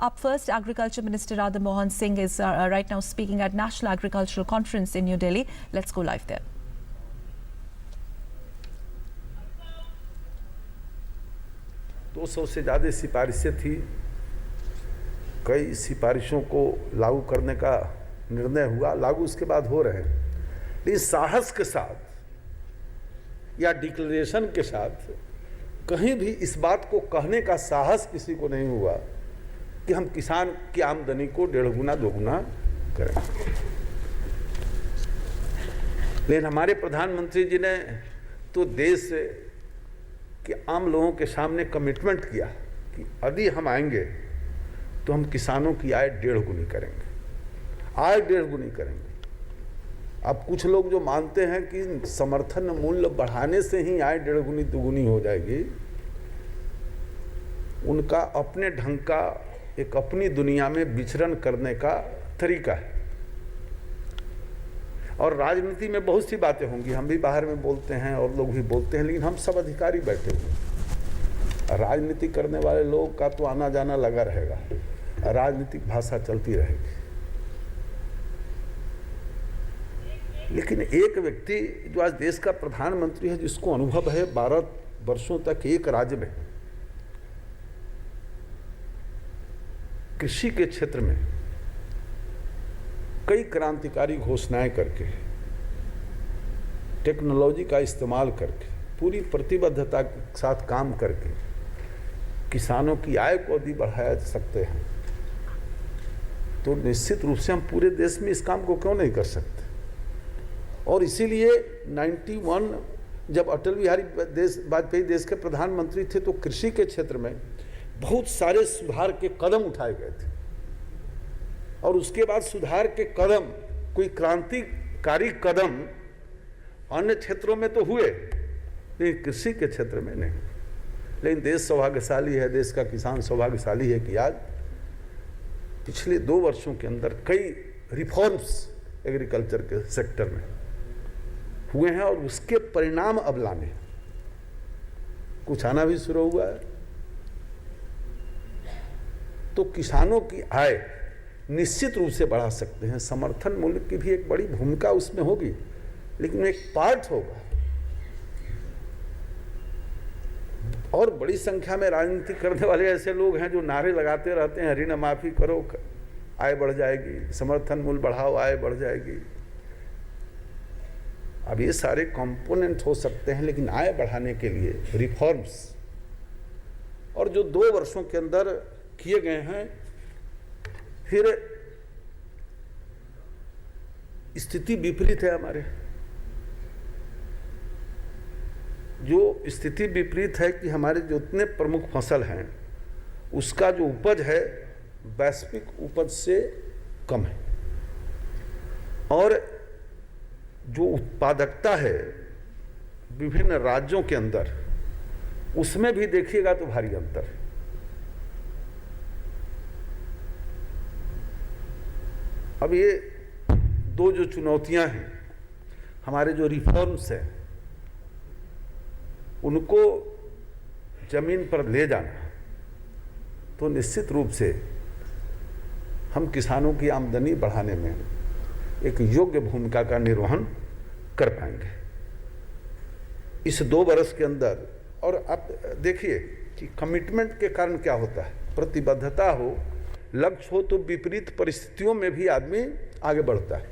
Up first, Agriculture Minister Radha Mohan Singh is right now speaking at National Agricultural Conference in New Delhi. Let's go live there. 200 से ज़्यादा सिफारिशें थी। कई सिफारिशों को लागू करने का निर्णय हुआ, लागू उसके बाद हो रहे हैं, लेकिन साहस के साथ या डिक्लेरेशन के साथ कहीं भी इस बात को कहने का साहस किसी को नहीं हुआ कि हम किसान की आमदनी को 1.5 गुना 2 गुना करें। लेकिन हमारे प्रधानमंत्री जी ने तो देश के आम लोगों के सामने कमिटमेंट किया कि यदि हम आएंगे तो हम किसानों की आय 1.5 गुनी करेंगे, आय 1.5 गुनी करेंगे। अब कुछ लोग जो मानते हैं कि समर्थन मूल्य बढ़ाने से ही आय 1.5 गुनी 2 गुनी हो जाएगी, उनका अपने ढंग का एक अपनी दुनिया में विचरण करने का तरीका है। और राजनीति में बहुत सी बातें होंगी, हम भी बाहर में बोलते हैं और लोग भी बोलते हैं, लेकिन हम सब अधिकारी बैठे हुए हैं। राजनीति करने वाले लोग का तो आना जाना लगा रहेगा, राजनीतिक भाषा चलती रहेगी। लेकिन एक व्यक्ति जो आज देश का प्रधानमंत्री है, जिसको अनुभव है 12 वर्षों तक एक राज्य में कृषि के क्षेत्र में कई क्रांतिकारी घोषणाएं करके, टेक्नोलॉजी का इस्तेमाल करके, पूरी प्रतिबद्धता के साथ काम करके किसानों की आय को यदि बढ़ाया जा सकते हैं तो निश्चित रूप से हम पूरे देश में इस काम को क्यों नहीं कर सकते। और इसीलिए 91 जब अटल बिहारी वाजपेयी देश के प्रधानमंत्री थे तो कृषि के क्षेत्र में बहुत सारे सुधार के कदम उठाए गए थे। और उसके बाद सुधार के कदम, कोई क्रांतिकारी कदम अन्य क्षेत्रों में तो हुए, लेकिन कृषि के क्षेत्र में नहीं। लेकिन देश सौभाग्यशाली है, देश का किसान सौभाग्यशाली है कि आज पिछले 2 वर्षों के अंदर कई रिफॉर्म्स एग्रीकल्चर के सेक्टर में हुए हैं और उसके परिणाम अब लाने कुछ आना भी शुरू हुआ है। तो किसानों की आय निश्चित रूप से बढ़ा सकते हैं। समर्थन मूल्य की भी एक बड़ी भूमिका उसमें होगी, लेकिन एक पार्ट होगा। और बड़ी संख्या में राजनीति करने वाले ऐसे लोग हैं जो नारे लगाते रहते हैं, ऋण माफी करो आय बढ़ जाएगी, समर्थन मूल्य बढ़ाओ आय बढ़ जाएगी। अब ये सारे कंपोनेंट हो सकते हैं, लेकिन आय बढ़ाने के लिए रिफॉर्म्स और जो 2 वर्षों के अंदर किए गए हैं, फिर स्थिति विपरीत है। हमारे जो स्थिति विपरीत है कि हमारे जो इतने प्रमुख फसल हैं उसका जो उपज है वैश्विक उपज से कम है, और जो उत्पादकता है विभिन्न राज्यों के अंदर उसमें भी देखिएगा तो भारी अंतर है। अब ये 2 जो चुनौतियां हैं, हमारे जो रिफॉर्म्स हैं उनको जमीन पर ले जाना, तो निश्चित रूप से हम किसानों की आमदनी बढ़ाने में एक योग्य भूमिका का निर्वहन कर पाएंगे इस 2 वर्ष के अंदर। और आप देखिए कि कमिटमेंट के कारण क्या होता है, प्रतिबद्धता हो, लक्ष्य हो तो विपरीत परिस्थितियों में भी आदमी आगे बढ़ता है।